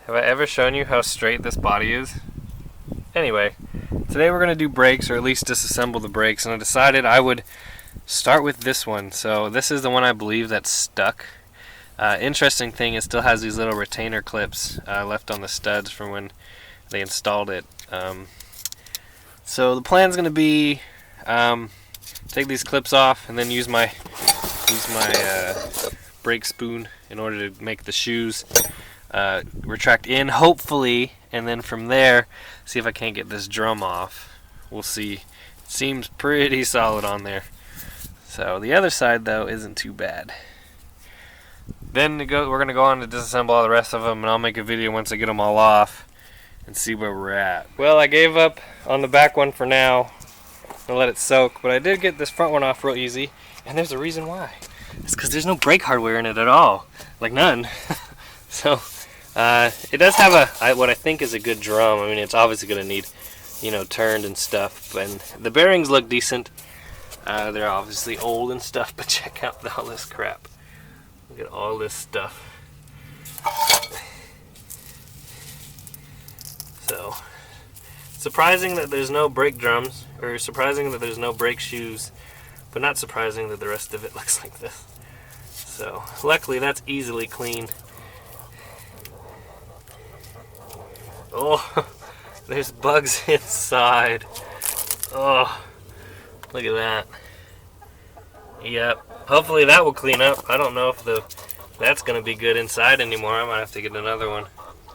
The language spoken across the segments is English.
Have I ever shown you how straight this body is? Anyway, today we're going to do brakes, or at least disassemble the brakes, and I decided I would start with this one. So this is the one I believe that's stuck. Interesting thing, it still has these little retainer clips left on the studs from when they installed it. So the plan's going to be take these clips off and then use my brake spoon in order to make the shoes retract in, hopefully, and then from there see if I can't get this drum off. We'll see. It seems pretty solid on there. So the other side though isn't too bad. Then we're going to go on to disassemble all the rest of them, and I'll make a video once I get them all off and see where we're at. Well, I gave up on the back one for now. I'll let it soak, but I did get this front one off real easy, and there's a reason why. It's because there's no brake hardware in it at all. Like none. So it does have what I think is a good drum. I mean, it's obviously going to need, turned and stuff, and the bearings look decent. They're obviously old and stuff, but check out all this crap. Look at all this stuff. So, surprising that there's no brake drums, or surprising that there's no brake shoes, but not surprising that the rest of it looks like this. So, luckily that's easily clean. Oh, there's bugs inside. Oh, look at that. Yep. Hopefully that will clean up. I don't know if that's going to be good inside anymore. I might have to get another one.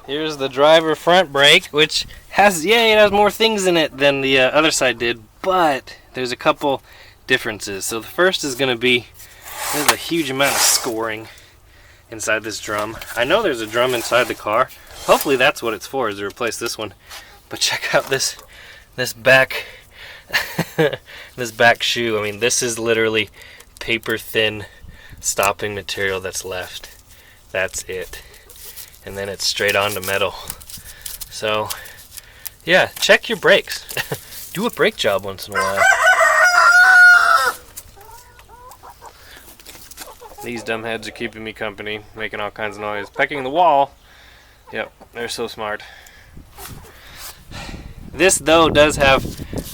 Here's the driver front brake, which has, it has more things in it than the other side did, but there's a couple differences. So the first is going to be, there's a huge amount of scoring inside this drum. I know there's a drum inside the car. Hopefully that's what it's for, is to replace this one. But check out this back this back shoe. I mean, this is literally paper thin stopping material that's left. That's it. And then it's straight onto metal. So yeah, check your brakes. Do a brake job once in a while. These dumbheads are keeping me company, making all kinds of noise, pecking the wall. Yep, they're so smart. This though does have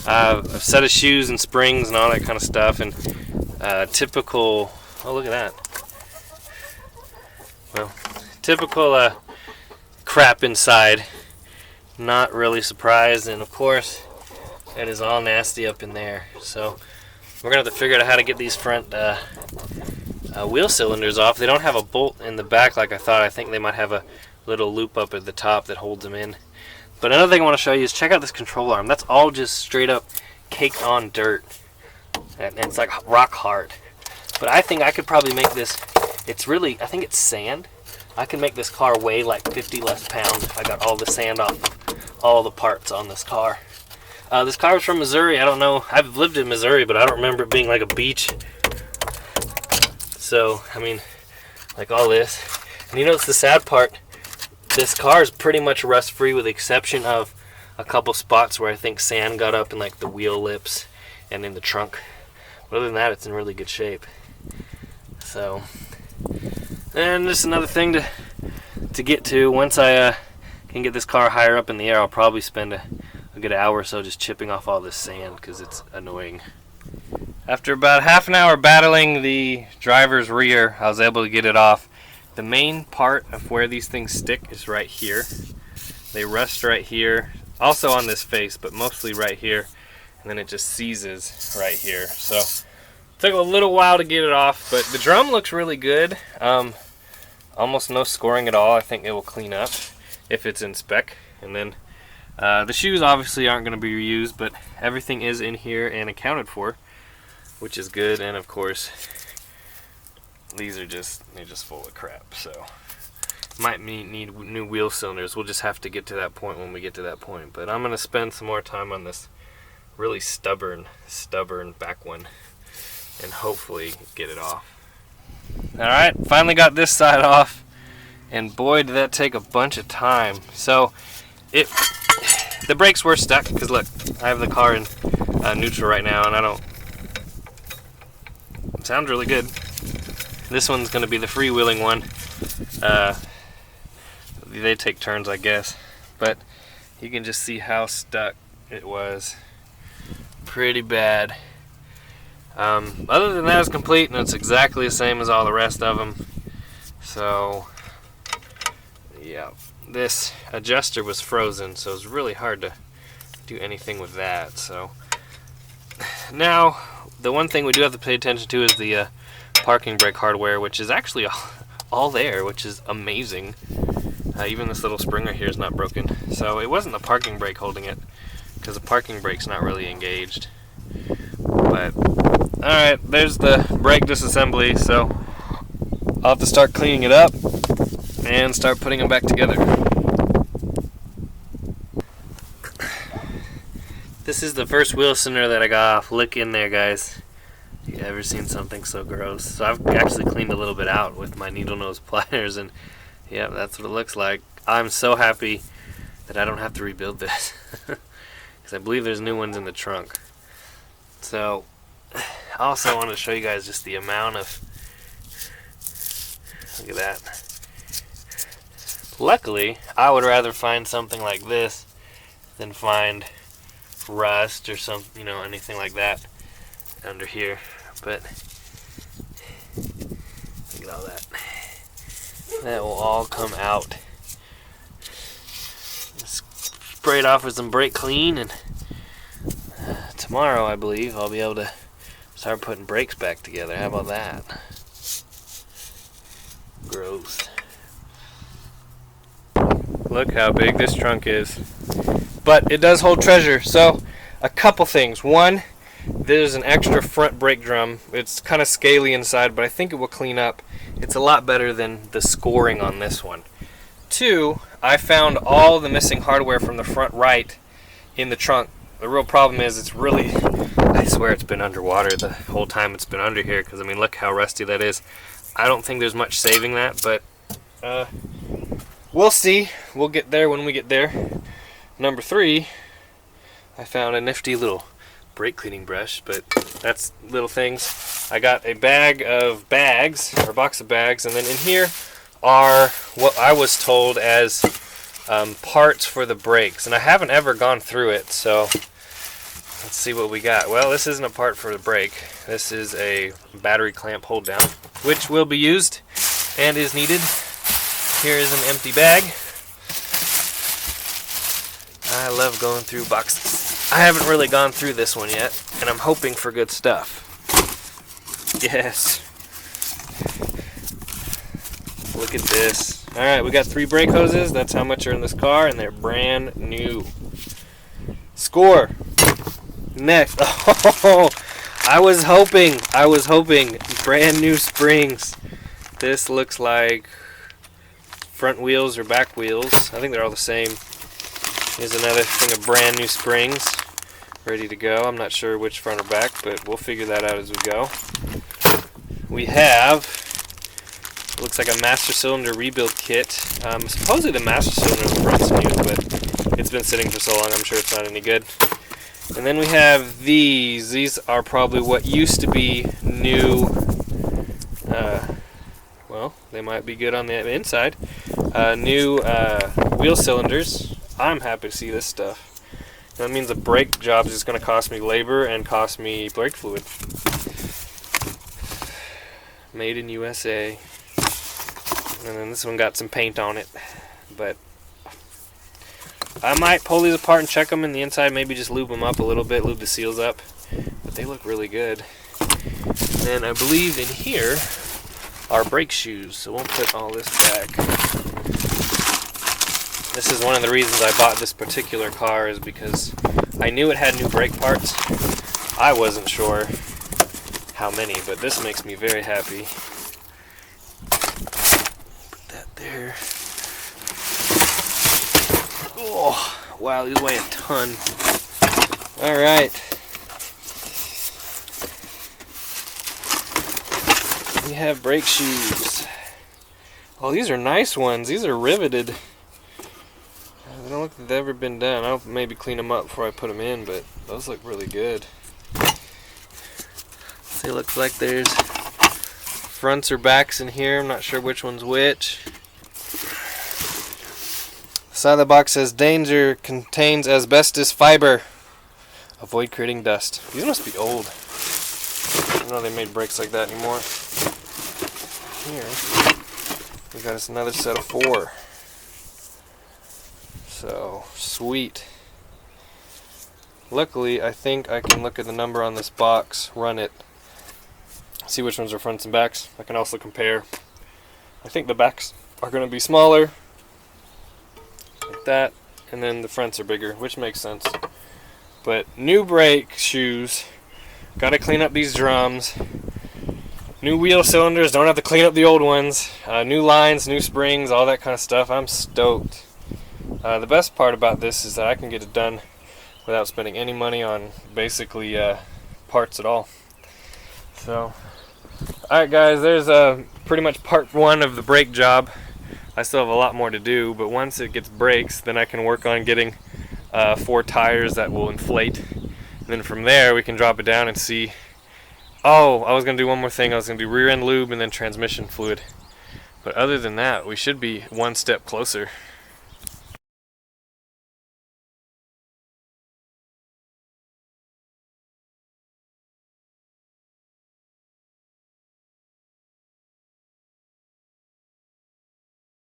a set of shoes and springs and all that kind of stuff, and typical, oh look at that. Well, typical crap inside. Not really surprised, and of course it is all nasty up in there. So we're gonna have to figure out how to get these front wheel cylinders off. They don't have a bolt in the back like I thought. I think they might have a little loop up at the top that holds them in. But another thing I want to show you is check out this control arm. That's all just straight up caked on dirt, and it's like rock hard. But I think I could probably make this, I think it's sand. I can make this car weigh like 50 less pounds if I got all the sand off of all the parts on this car. This car was from Missouri. I don't know, I've lived in Missouri, but I don't remember it being like a beach. So, I mean, like all this. And it's the sad part, this car is pretty much rust free with the exception of a couple spots where I think sand got up in like the wheel lips and in the trunk. But other than that, it's in really good shape. So, and just another thing to get to, once I can get this car higher up in the air, I'll probably spend a good hour or so just chipping off all this sand because it's annoying. After about half an hour battling the driver's rear, I was able to get it off. The main part of where these things stick is right here. They rest right here, also on this face, but mostly right here, and then it just seizes right here. So it took a little while to get it off, but the drum looks really good. Almost no scoring at all. I think it will clean up if it's in spec. And then the shoes obviously aren't going to be reused, but everything is in here and accounted for, which is good. And of course, they're just full of crap. So might need new wheel cylinders. We'll just have to get to that point when we get to that point. But I'm going to spend some more time on this really stubborn back one and hopefully get it off. Alright, finally got this side off, and boy did that take a bunch of time. So the brakes were stuck because look, I have the car in neutral right now, and it sounds really good. This one's going to be the freewheeling one. they take turns, I guess. But you can just see how stuck it was. Pretty bad. Other than that, it's complete, and it's exactly the same as all the rest of them. So, yeah. This adjuster was frozen, so it's really hard to do anything with that. So, now, the one thing we do have to pay attention to is the parking brake hardware, which is actually all there, which is amazing. Even this little spring right here is not broken. So it wasn't the parking brake holding it, because the parking brake's not really engaged. But, alright, there's the brake disassembly, so I'll have to start cleaning it up and start putting them back together. This is the first wheel cylinder that I got off. Look in there, guys. You ever seen something so gross? So I've actually cleaned a little bit out with my needle nose pliers, and yeah, that's what it looks like. I'm so happy that I don't have to rebuild this, because I believe there's new ones in the trunk. So I also want to show you guys just the amount of, look at that. Luckily, I would rather find something like this than find rust or some, anything like that under here. But look at all that. That will all come out. Spray it off with some brake clean, and tomorrow, I believe, I'll be able to start putting brakes back together. How about that? Gross. Look how big this trunk is. But it does hold treasure. So, a couple things. One, there's an extra front brake drum. It's kind of scaly inside, but I think it will clean up. It's a lot better than the scoring on this one. Two, I found all the missing hardware from the front right in the trunk. The real problem is it's really, I swear it's been underwater the whole time it's been under here, because I mean, look how rusty that is. I don't think there's much saving that, but we'll see. We'll get there when we get there. Number three, I found a nifty little brake cleaning brush, but that's little things. I got a bag of bags, or a box of bags, and then in here are what I was told as parts for the brakes, and I haven't ever gone through it, so let's see what we got. Well, this isn't a part for the brake. This is a battery clamp hold down, which will be used and is needed. Here is an empty bag. I love going through boxes. I haven't really gone through this one yet, and I'm hoping for good stuff. Yes. Look at this. Alright, we got 3 brake hoses. That's how much are in this car, and they're brand new. Score. Next. Oh, I was hoping. Brand new springs. This looks like front wheels or back wheels. I think they're all the same. Here's another thing of brand new springs. Ready to go. I'm not sure which front or back, but we'll figure that out as we go. We have, looks like a master cylinder rebuild kit. Supposedly the master cylinder runs smooth, but it's been sitting for so long, I'm sure it's not any good. And then we have these. These are probably what used to be new. Well, they might be good on the inside. New wheel cylinders. I'm happy to see this stuff. That means the brake job is just going to cost me labor and cost me brake fluid. Made in USA. And then this one got some paint on it. But I might pull these apart and check them in the inside. Maybe just lube them up a little bit. Lube the seals up. But they look really good. And then I believe in here are brake shoes. So we'll put all this back. This is one of the reasons I bought this particular car, is because I knew it had new brake parts. I wasn't sure how many, but this makes me very happy. Put that there. Oh, wow, these weigh a ton. Alright. We have brake shoes. Oh, these are nice ones. These are riveted. They don't look like they've ever been done. I'll maybe clean them up before I put them in, but those look really good. See, it looks like there's fronts or backs in here. I'm not sure which one's which. Side of the box says danger, contains asbestos fiber. Avoid creating dust. These must be old. I don't know they made brakes like that anymore. Here, we got us another set of 4. So, sweet. Luckily, I think I can look at the number on this box, run it, see which ones are fronts and backs. I can also compare. I think the backs are going to be smaller, like that, and then the fronts are bigger, which makes sense. But new brake shoes, got to clean up these drums. New wheel cylinders, don't have to clean up the old ones. New lines, new springs, all that kind of stuff. I'm stoked. The best part about this is that I can get it done without spending any money on basically parts at all. So, alright guys, there's pretty much part 1 of the brake job. I still have a lot more to do, but once it gets brakes, then I can work on getting 4 tires that will inflate. And then from there, we can drop it down and see. Oh, I was going to do one more thing. I was going to do rear end lube and then transmission fluid. But other than that, we should be one step closer.